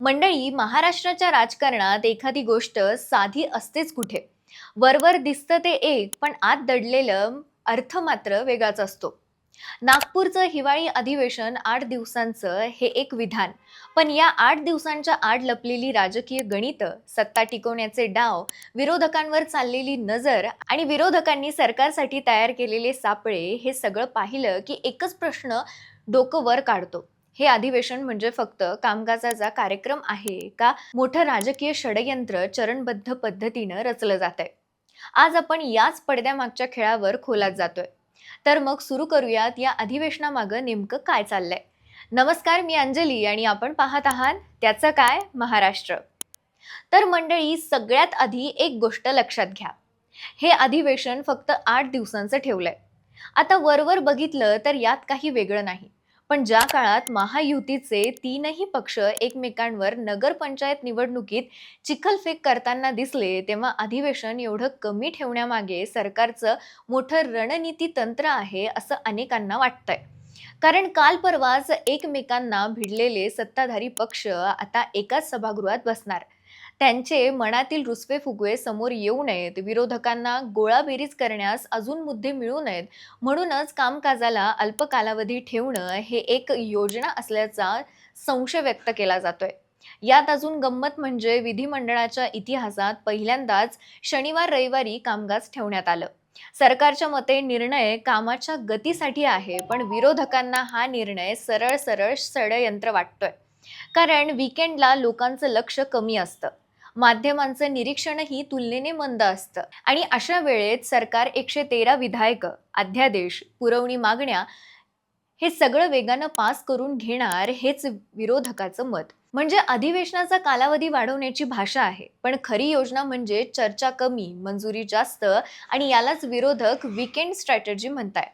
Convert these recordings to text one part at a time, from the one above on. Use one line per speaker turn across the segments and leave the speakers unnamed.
मंडळी, महाराष्ट्राच्या राजकारणात एखादी गोष्ट साधी असतेच कुठे. वरवर दिसतं ते एक, पण आत दडलेलं अर्थ मात्र वेगळाच असतो. नागपूरचं हिवाळी अधिवेशन 8 दिवसांचं हे एक विधान. पण या 8 दिवसांच्या आड लपलेली राजकीय गणितं, सत्ता टिकवण्याचे डाव, विरोधकांवर चाललेली नजर आणि विरोधकांनी सरकारसाठी तयार केलेले सापळे, हे सगळं पाहिलं की एकच प्रश्न डोकं वर काढतो. हे अधिवेशन म्हणजे फक्त कामकाजाचा कार्यक्रम आहे का मोठं राजकीय षडयंत्र चरणबद्ध पद्धतीनं रचलं जात आहे? आज आपण याच पडद्यामागच्या खेळावर खोलात जातोय. तर मग सुरू करूयात या अधिवेशनामागं नेमकं काय चाललंय. नमस्कार, मी अंजली आणि आपण पाहत आहात त्याचं काय महाराष्ट्र. तर मंडळी, सगळ्यात आधी एक गोष्ट लक्षात घ्या. हे अधिवेशन फक्त 8 दिवसांचं ठेवलंय. आता वरवर बघितलं तर यात काही वेगळं नाही. पण ज्या काळात महायुतीचे तीनही पक्ष एकमेकांवर नगरपंचायत निवडणुकीत चिखलफेक करताना दिसले, तेव्हा अधिवेशन एवढं कमी ठेवण्यामागे सरकारचं मोठं रणनीती तंत्र आहे असं अनेकांना वाटतंय. कारण काल परवाच एकमेकांना भिडलेले सत्ताधारी पक्ष आता एकाच सभागृहात बसणार. त्यांचे मनातील रुसवे-फुगवे समोर येऊ नयेत, विरोधकांना गोळाबेरीज करण्यास अजून मुद्दे मिळू नयेत, म्हणूनच कामकाजाला अल्प कालावधी ठेवणं हे एक योजना असल्याचा संशय व्यक्त केला जातोय. यात अजून गंमत म्हणजे विधिमंडळाच्या इतिहासात पहिल्यांदाच शनिवार-रविवारी कामकाज ठेवण्यात आलं. सरकारच्या मते निर्णय कामाच्या गतीसाठी आहे, पण विरोधकांना हा निर्णय सरळ सरळ षडयंत्र वाटतोय. कारण वीकेंडला लोकांचं लक्ष कमी असतं. माध्यमांचं निरीक्षणही तुलनेने मंद असतं आणि अशा वेळेत सरकार 113 विधायक, अध्यादेश, पुरवणी मागण्या हे सगळं वेगानं पास करून घेणार, हेच विरोधकाचं मत. म्हणजे अधिवेशनाचा कालावधी वाढवण्याची भाषा आहे, पण खरी योजना म्हणजे चर्चा कमी, मंजुरी जास्त आणि यालाच विरोधक वीकेंड स्ट्रॅटेजी म्हणताय.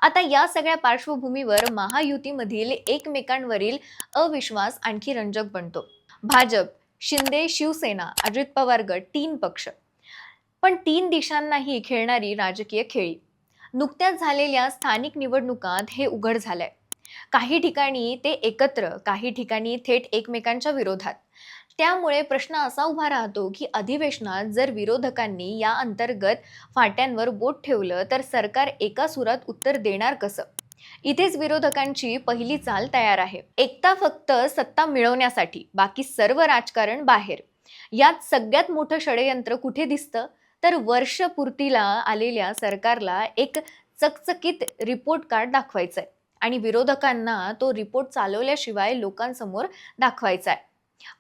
आता या सगळ्या पार्श्वभूमीवर महायुतीमधील एकमेकांवरील अविश्वास आणखी रंजक बनतो. भाजप, शिंदे, शिवसेना, अजित पवार गट, 3 पक्ष. पण 3 दिशांनाही खेळणारी राजकीय खेळी. नुकत्याच झालेल्या स्थानिक निवडणुकात हे उघड झालंय. काही ठिकाणी ते एकत्र, काही ठिकाणी थेट एकमेकांच्या विरोधात. त्यामुळे प्रश्न असा उभा राहतो की अधिवेशनात जर विरोधकांनी या अंतर्गत फाट्यांवर बोट ठेवलं तर सरकार एका सुरात उत्तर देणार कसं? इथेच विरोधकांची पहिली चाल तयार आहे. एकता फक्त सत्ता मिळवण्यासाठी, बाकी सर्व राजकारण बाहेर. यात सगळ्यात मोठं षडयंत्र कुठे दिसतं? तर वर्षपूर्तीला आलेल्या सरकारला एक चकचकीत रिपोर्ट कार्ड दाखवायचंय आणि विरोधकांना तो रिपोर्ट चालवल्याशिवाय लोकांसमोर दाखवायचा आहे.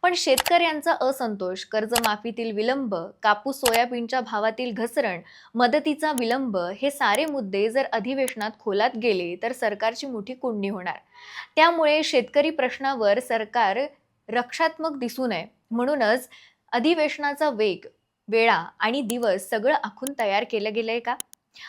पण शेतकऱ्यांचा असंतोष, कर्जमाफीतील विलंब, कापूस सोयाबीनच्या भावातील घसरण, मदतीचा विलंब, हे सारे मुद्दे जर अधिवेशनात खोलात गेले तर सरकारची मोठी कोंडी होणार. त्यामुळे शेतकरी प्रश्नावर सरकार रक्षात्मक दिसू नये म्हणूनच अधिवेशनाचा वेग, वेळा आणि दिवस सगळं आखून तयार केलं गेलंय का?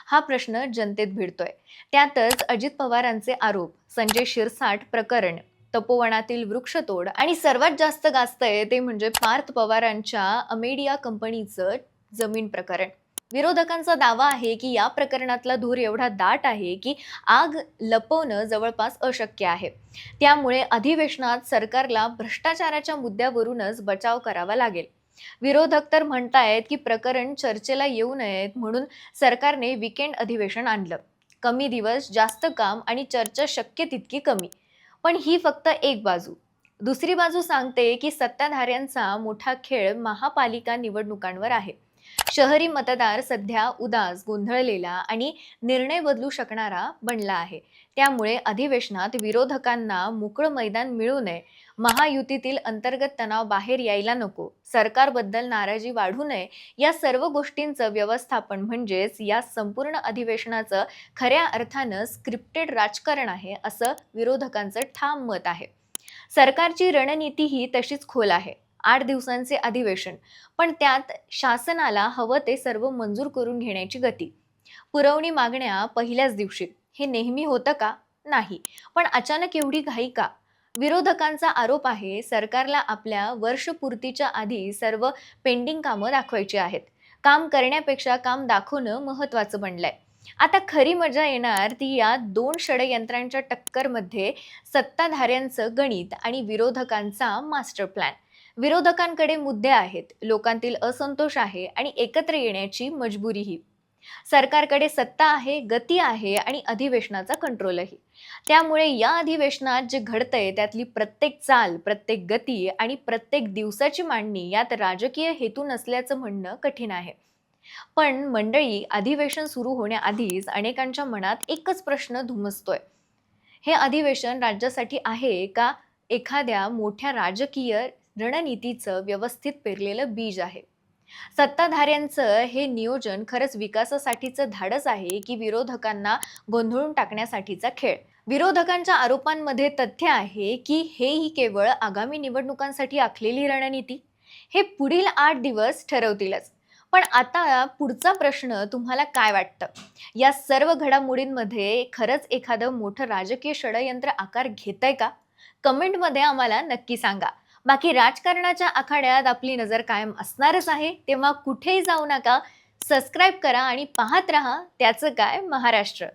हा प्रश्न जनतेत भिडतोय. त्यातच अजित पवारांचे आरोप, संजय शिरसाट प्रकरण, तपोवनातील वृक्षतोड आणि सर्वात जास्त गाजतंय ते म्हणजे पार्थ पवारांच्या अमेडिया कंपनीचं जमीन प्रकरण. विरोधकांचा दावा आहे की या प्रकरणातला धूर एवढा दाट आहे की आग लपवणं जवळपास अशक्य आहे. त्यामुळे अधिवेशनात सरकारला भ्रष्टाचाराच्या मुद्द्यावरूनच बचाव करावा लागेल. विरोधक तर म्हणतायत की प्रकरण चर्चेला येऊ नयेत म्हणून सरकारने वीकेंड अधिवेशन आणलं. कमी दिवस, जास्त काम आणि चर्चा शक्य तितकी कमी. पण ही फक्त एक बाजू. दुसरी बाजू सांगते की सत्ताधाऱ्यांचा मोठा खेळ महापालिका निवडणुकांवर आहे. शहरी मतदार सध्या उदास, गोंधळलेला आणि निर्णय बदलू शकणारा बनला आहे. त्यामुळे अधिवेशनात विरोधकांना मोकळं मैदान मिळू नये, महायुतीतील अंतर्गत तणाव बाहेर यायला नको, सरकारबद्दल नाराजी वाढू नये, या सर्व गोष्टींचं व्यवस्थापन म्हणजेच या संपूर्ण अधिवेशनाचं खऱ्या अर्थानं स्क्रिप्टेड राजकारण आहे, असं विरोधकांचं ठाम मत आहे. सरकारची रणनीती ही तशीच खोल आहे. 8 दिवसांचे अधिवेशन, पण त्यात शासनाला हवं ते सर्व मंजूर करून घेण्याची गती. पुरवणी मागण्या पहिल्याच दिवशी. हे नेहमी होतं का? नाही. पण अचानक एवढी घाई का? विरोधकांचा आरोप आहे सरकारला आपल्या वर्षपूर्तीच्या आधी सर्व पेंडिंग कामं दाखवायची आहेत. काम करण्यापेक्षा काम दाखवणं महत्त्वाचं बनलंय. आता खरी मजा येणार ती या दोन षडयंत्रांच्या टक्करमध्ये सत्ताधाऱ्यांचं गणित आणि विरोधकांचा मास्टर प्लॅन. विरोधकांकडे मुद्दे आहेत, लोकांतील असंतोष आहे आणि एकत्र येण्याची मजबुरीही. सरकारकडे सत्ता आहे, गती आहे आणि अधिवेशनाचा कंट्रोलही. त्यामुळे या अधिवेशनात जे घडतंय त्यातली प्रत्येक चाल, प्रत्येक गती आणि प्रत्येक दिवसाची मांडणी यात राजकीय हेतू नसल्याचं म्हणणं कठीण आहे. पण मंडळी, अधिवेशन सुरू होण्याआधीच अनेकांच्या मनात एकच प्रश्न धुमसतोय. हे अधिवेशन राज्यासाठी आहे का एखाद्या मोठ्या राजकीय रणनीतीचं व्यवस्थित पेरलेलं बीज आहे? सत्ताधाऱ्यांचं हे नियोजन खरंच विकासासाठीचं धाडस आहे की विरोधकांना गोंधळून टाकण्यासाठीचा खेळ? विरोधकांच्या आरोपांमध्ये तथ्य आहे की हेही केवळ आगामी निवडणुकांसाठी आखलेली रणनीती? हे पुढील 8 दिवस ठरवतीलच. पण आता पुढचा प्रश्न, तुम्हाला काय वाटतं? या सर्व घडामोडींमध्ये खरंच एखादं मोठं राजकीय षडयंत्र आकार घेतंय का? कमेंटमध्ये आम्हाला नक्की सांगा. बाकी राजकारणाच्या आखाड्यात आपली नजर कायम असणारच आहे, तेव्हा कुठेही जाऊ नका. सबस्क्राईब करा आणि पाहत रहा त्याचं काय महाराष्ट्र.